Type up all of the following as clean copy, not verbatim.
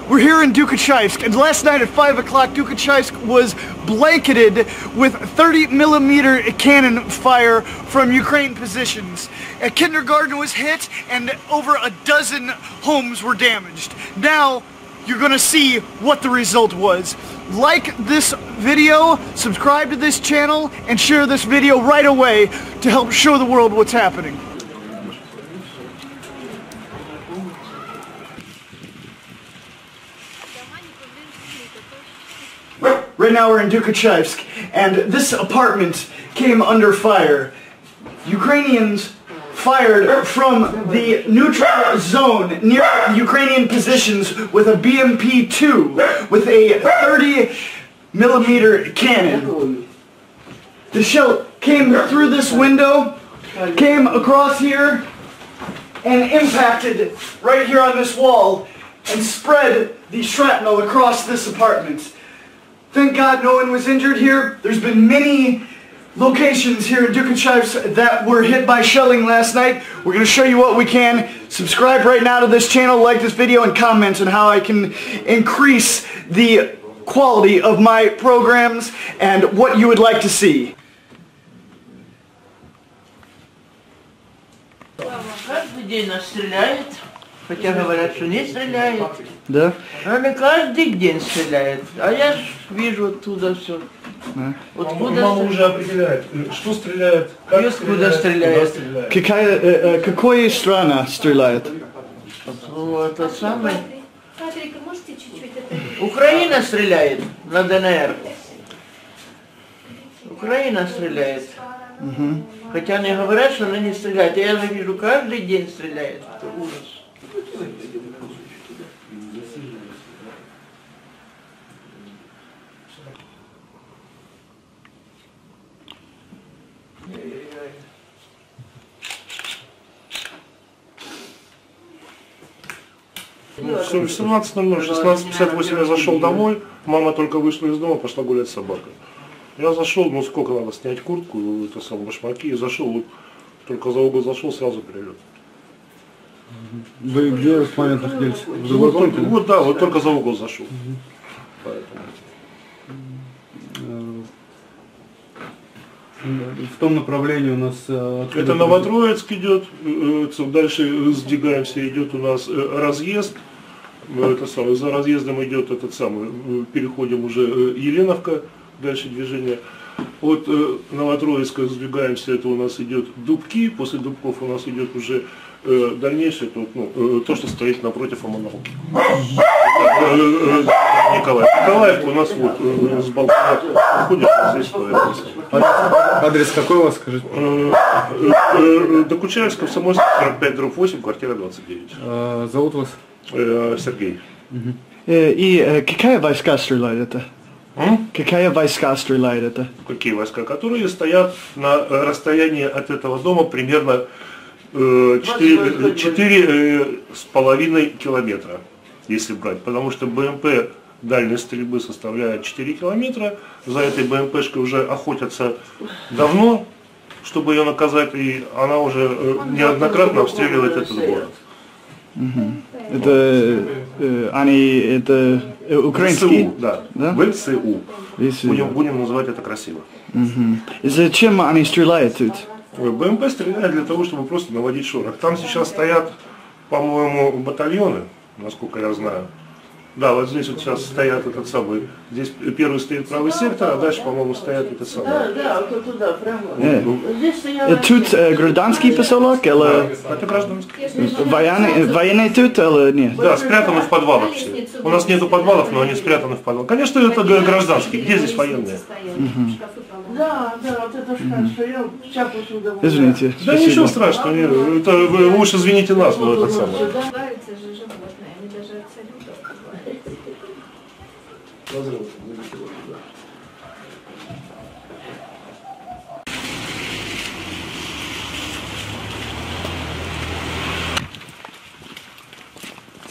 We're here in Dukachevsk, and last night at 5 o'clock, Dukachevsk was blanketed with 30mm cannon fire from Ukraine positions. A kindergarten was hit, and over a dozen homes were damaged. Now, you're gonna see what the result was. Like this video, subscribe to this channel, and share this video right away to help show the world what's happening. Right now we're in Dukachevsk, and this apartment came under fire. Ukrainians fired from the neutral zone near the Ukrainian positions with a BMP-2 with a 30mm cannon. The shell came through this window, came across here, and impacted right here on this wall and spread the shrapnel across this apartment. Thank God no one was injured here. There's been many locations here in Dukachevsk that were hit by shelling last night. We're going to show you what we can. Subscribe right now to this channel, like this video, and comment on how I can increase the quality of my programs and what you would like to see. Каждый день нас стреляет, хотя говорят, что не стреляет. Да? Она каждый день стреляет, а я ж вижу оттуда все. Мама уже определяет, что стреляет, как куда стреляет. Какая страна стреляет? Это самое. Украина стреляет на ДНР. Украина стреляет. Хотя они говорят, что она не стреляет. А я же вижу, каждый день стреляет. Это ужас. В 17:00, 16:58 я зашел домой, мама только вышла из дома, пошла гулять с собакой. Я зашел, ну сколько надо снять куртку, это самое, башмаки, и зашел, вот, только за угол зашел, сразу прилет. Вы где в момент находились? В другой комнате? Вот да, вот только за угол зашел. Поэтому. В том направлении у нас... Это Новотроицк идет, дальше сдвигаемся, идет у нас разъезд. Это самое, за разъездом идет этот самый, переходим уже Еленовка, дальше движение. От Новотроицка сдвигаемся, это у нас идет Дубки, после Дубков у нас идет уже дальнейшее, то, что стоит напротив Омоналки. Николаевка у нас вот с балкона уходит, здесь Адрес какой у вас, скажите? Докучаевск, Комсомольск, 45/8, квартира 29. Зовут вас? Сергей. И какая войска стреляет это? Какая войска стреляет это? Какие войска? Которые стоят на расстоянии от этого дома примерно 4,5 километра, если брать. Потому что БМП дальность стрельбы составляет 4 километра. За этой БМПшкой уже охотятся давно, чтобы ее наказать, и она уже неоднократно обстреливает этот город. Это украинские? ВСУ, да. ВСУ. Будем называть это красиво. Зачем они стреляют тут? БМП стреляет для того, чтобы просто наводить шорох. Там сейчас стоят, по-моему, батальоны, насколько я знаю. Да, вот здесь вот сейчас стоят этот самый, здесь первый стоит правый сектор, а дальше, по-моему, стоят этот самый. Да, вот туда, прямо. Тут гражданский поселок или... Это гражданский. Военные тут или нет? Да, спрятаны в подвалах все. У нас нету подвалов, но они спрятаны в подвалах. Конечно, это гражданский. Где здесь военные? Да, вот это что я шапку сюда. Извините. Да ничего страшного, это вы лучше извините нас, но это самое.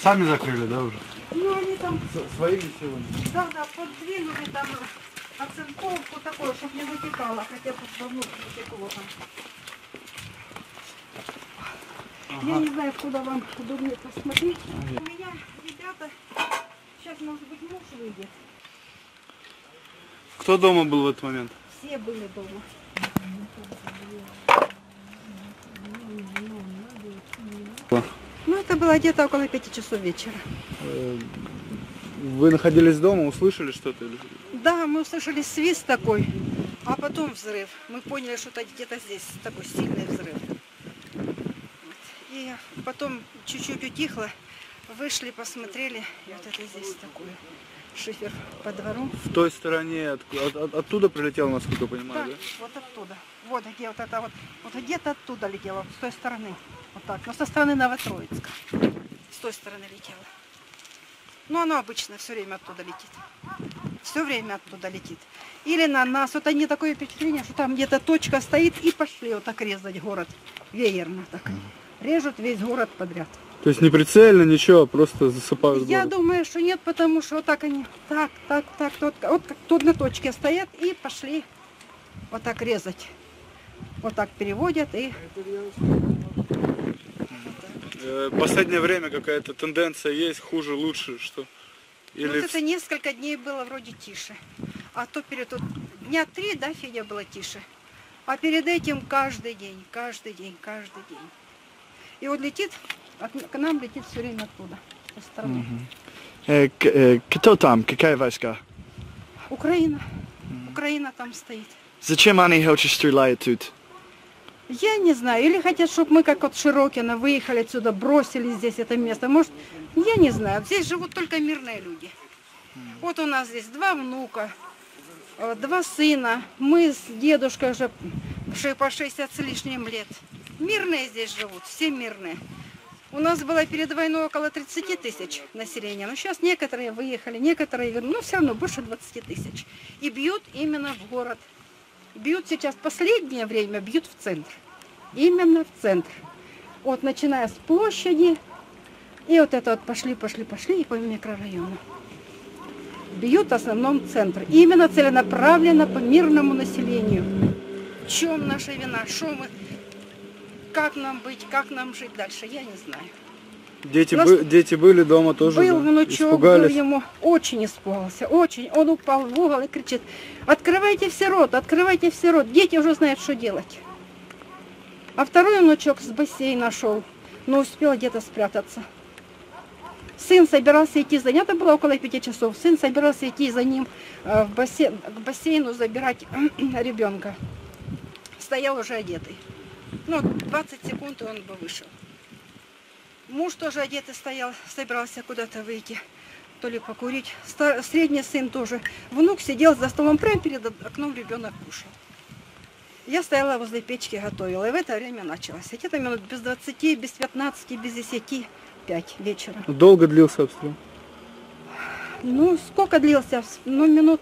Сами закрыли, да, уже? Ну, они там... Своими силами? Да, подвинули там оцинковку такую, чтобы не вытекало, хотя бы вовнутрь вытекло там. Я не знаю, куда вам удобнее посмотреть. У меня ребята сейчас, может быть, муж выйдет. Кто дома был в этот момент? Все были дома. Ну, это было где-то около 5 часов вечера. Вы находились дома, услышали что-то? Да, мы услышали свист такой, а потом взрыв. Мы поняли, что это где-то здесь такой сильный взрыв. И потом чуть-чуть утихло, вышли, посмотрели, и вот это здесь такое. Шифер по двору. В той стороне, оттуда прилетел, насколько я понимаю, Да, вот оттуда. Вот где вот это вот где-то оттуда летело, с той стороны. Вот так, но со стороны Новотроицка. С той стороны летело. Ну, оно обычно все время оттуда летит. Все время оттуда летит. Или на нас. Вот они такое впечатление, что там где-то точка стоит и пошли вот так резать город. Веерно так. Режут весь город подряд. То есть не прицельно, ничего, просто засыпают Я город. думаю, что нет, потому что вот так они, так, вот как тут на точке стоят и пошли вот так резать. Вот так переводят и... Последнее время какая-то тенденция есть, хуже, лучше, что? Или... Вот это несколько дней было вроде тише. А то перед дня 3, да, Федя, было тише. А перед этим каждый день. И вот летит, к нам летит все время оттуда, со стороны. Кто там? Какая войска? Украина. Украина там стоит. Зачем они очень стреляют тут? Я не знаю. Или хотят, чтобы мы, как от Широкина, выехали отсюда, бросили здесь это место. Может, я не знаю. Здесь живут только мирные люди. Вот у нас здесь 2 внука, 2 сына. Мы с дедушкой уже по 60 с лишним лет. Мирные здесь живут, все мирные. У нас было перед войной около 30 тысяч населения. Но сейчас некоторые выехали, некоторые вернулись. Но все равно больше 20 тысяч. И бьют именно в город. Бьют сейчас, последнее время бьют в центр. Именно в центр. Вот начиная с площади. И вот это вот пошли и по микрорайону. Бьют в основном центр. И именно целенаправленно по мирному населению. В чем наша вина? Что мы... Как нам быть, как нам жить дальше, я не знаю. Дети были дома тоже? Был да? внучок, был ему, очень испугался, очень. Он упал в угол и кричит: открывайте все рот, открывайте все рот. Дети уже знают, что делать. А второй внучок с бассейна шел, но успел где-то спрятаться. Сын собирался идти за ним, это было около 5 часов. Сын собирался идти за ним к бассейну забирать ребенка. Стоял уже одетый. Ну, 20 секунд, и он бы вышел. Муж тоже одетый стоял, собирался куда-то выйти, то ли покурить. Средний сын тоже. Внук сидел за столом, прямо перед окном ребенок кушал. Я стояла возле печки, готовила, и в это время началось. Где-то минут без 20, без 15, без 10, 5 вечера. Долго длился обстрел? Ну, сколько длился? Ну, минут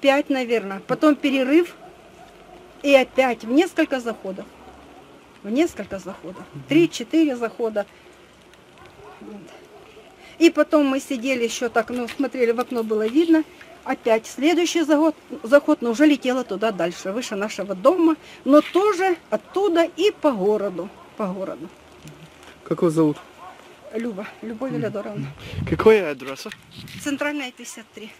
5, наверное. Потом перерыв, и опять в несколько заходов. В несколько заходов. 3-4 захода. Вот. И потом мы сидели еще так, ну, смотрели в окно, было видно. Опять следующий заход, но уже летела туда дальше, выше нашего дома. Но тоже оттуда и по городу. По городу. Как вас зовут? Люба, Любовь Велидоровна. Какой адрес? Центральная 53.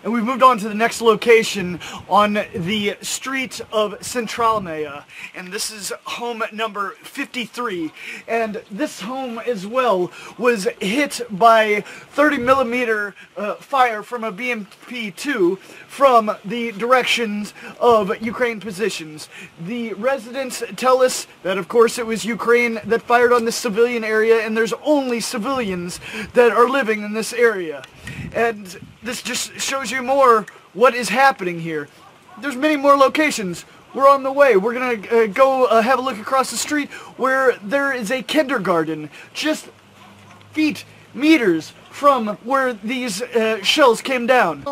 And we've moved on to the next location on the street of Centralnaya. And this is home number 53. And this home as well was hit by 30mm fire from a BMP-2 from the directions of Ukraine positions. The residents tell us that of course it was Ukraine that fired on this civilian area, and there's only civilians that are living in this area. And this just shows you more what is happening here. There's many more locations. We're on the way. We're gonna go have a look across the street where there is a kindergarten just feet, meters from where these shells came down.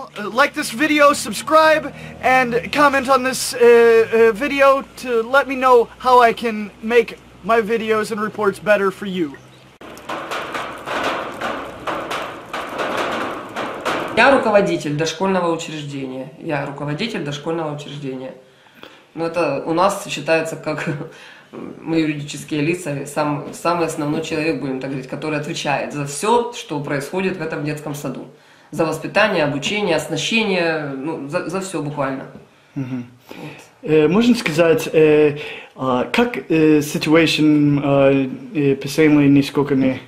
Like this video, subscribe, and comment on this video to let me know how I can make my videos and reports better for you. Я руководитель дошкольного учреждения. Но это у нас считается как мы юридические лица, самый основной человек, будем так говорить, который отвечает за все, что происходит в этом детском саду. За воспитание, обучение, оснащение, ну, за все буквально. Вот. Можно сказать, как situation писали несколько дней?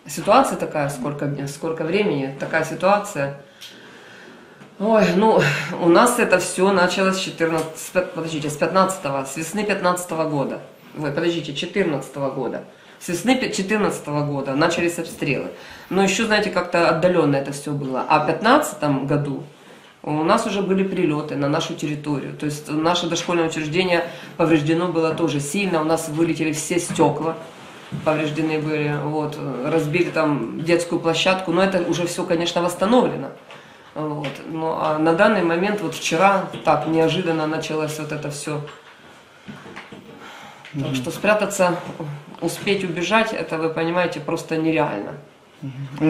Ситуация такая, сколько времени, такая ситуация. Ой, ну, у нас это все началось с 15-го, с весны 15-го года. Ой, подождите, 14-го года. С весны 14-го года начались обстрелы. Но еще, знаете, как-то отдаленно это все было. А в 15-м году у нас уже были прилеты на нашу территорию. То есть наше дошкольное учреждение повреждено было тоже сильно. У нас вылетели все стекла, повреждены были. Вот, разбили там детскую площадку. Но это уже все, конечно, восстановлено. Вот. Ну, а на данный момент, вот вчера, так неожиданно началось вот это все. Так что спрятаться, успеть убежать, это, вы понимаете, просто нереально.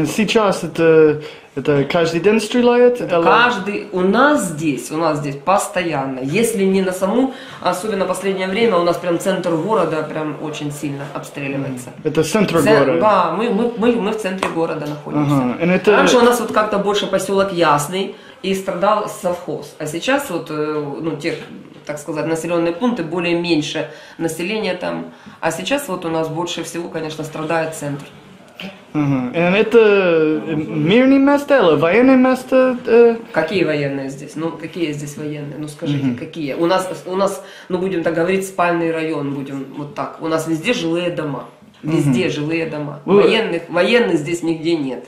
Сейчас это каждый день стреляет? У нас здесь постоянно. Если не на саму, особенно в последнее время, у нас прям центр города прям очень сильно обстреливается. Это центр города? Да, мы в центре города находимся. Раньше у нас вот как-то больше поселок Ясный и страдал совхоз. А сейчас вот, ну, тех, так сказать, населенные пункты более меньше населения там. А сейчас вот у нас больше всего, конечно, страдает центр. Это мирные места или военные места? Какие военные здесь? Ну, какие здесь военные? Ну, скажите, какие? У нас, ну, будем так говорить, спальный район, будем вот так. У нас везде жилые дома. Везде жилые дома. Военных здесь нигде нет.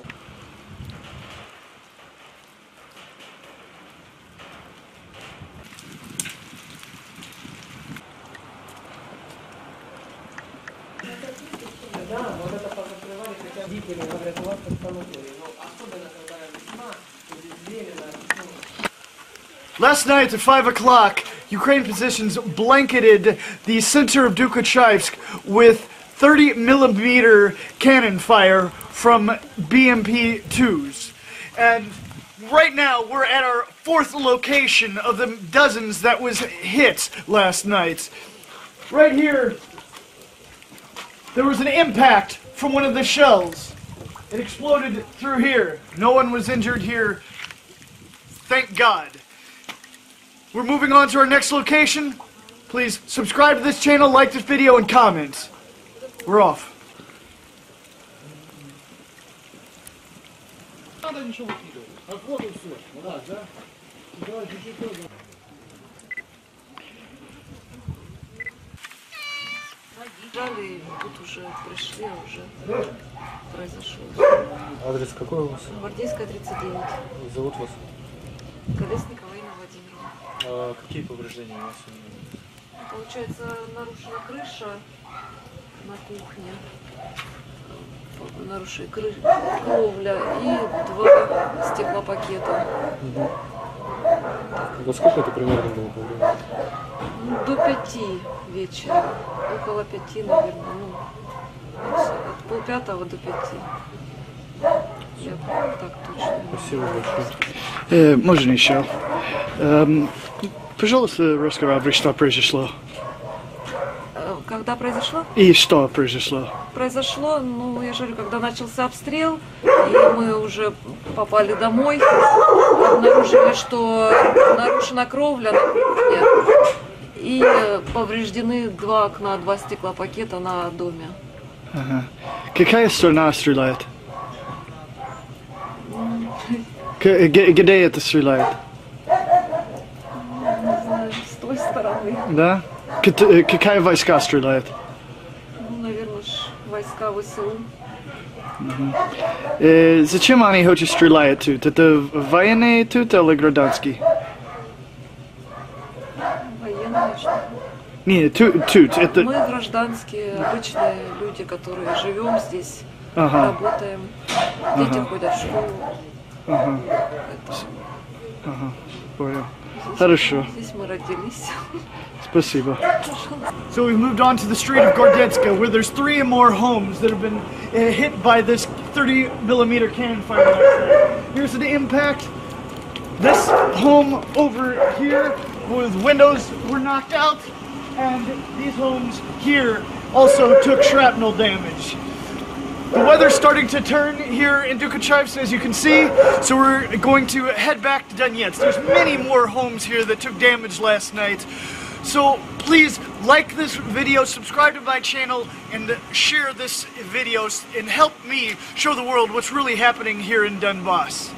Last night at 5 o'clock, Ukraine positions blanketed the center of Dukachaevsk with 30mm cannon fire from BMP-2s. And right now we're at our fourth location of the dozens that was hit last night. Right here, there was an impact from one of the shells. It exploded through here. No one was injured here. Thank God. We're moving on to our next location. Please subscribe to this channel, like this video, and comment. We're off. Тут уже пришли, уже произошло. Адрес какой у вас? Гвардейская, 39. Зовут вас? Колесникова Инна Владимировна. А какие повреждения у вас? Получается, нарушена крыша на кухне. Нарушена кровля и 2 стеклопакета. Во сколько это примерно было по времени? До 5 вечера. Около 5, наверное. Ну, от 4:30 до 5. Я так точно. Спасибо большое. Можно еще? Пожалуйста, расскажи, что произошло. Когда произошло? И что произошло? Произошло, ну, я же говорю, когда начался обстрел, и мы уже попали домой, обнаружили, что нарушена кровля на кухне, и повреждены 2 окна, 2 стеклопакета на доме. Ага. Какая страна стреляет? Где это стреляет? Не знаю, с той стороны. Да? Какая войска стреляет? Ну, наверное, войска ВСУ. Зачем они хотят стрелять тут? Это военные тут или гражданские? Военные, что? Нет, тут. Это... Мы гражданские, обычные люди, которые живем здесь, Ага. работаем, дети ходят в школу. Ага. Ага. Понял. Хорошо. Здесь мы родились. Спасибо. So we've moved on to the street of Gordetska, where there's 3 more homes that have been hit by this 30mm cannon fire last night. Here's an impact. This home over here, with windows were knocked out. And these homes here also took shrapnel damage. The weather's starting to turn here in Dukačivce, as you can see, so we're going to head back to Donetsk. There's many more homes here that took damage last night. So please like this video, subscribe to my channel, and share this video and help me show the world what's really happening here in Donbass.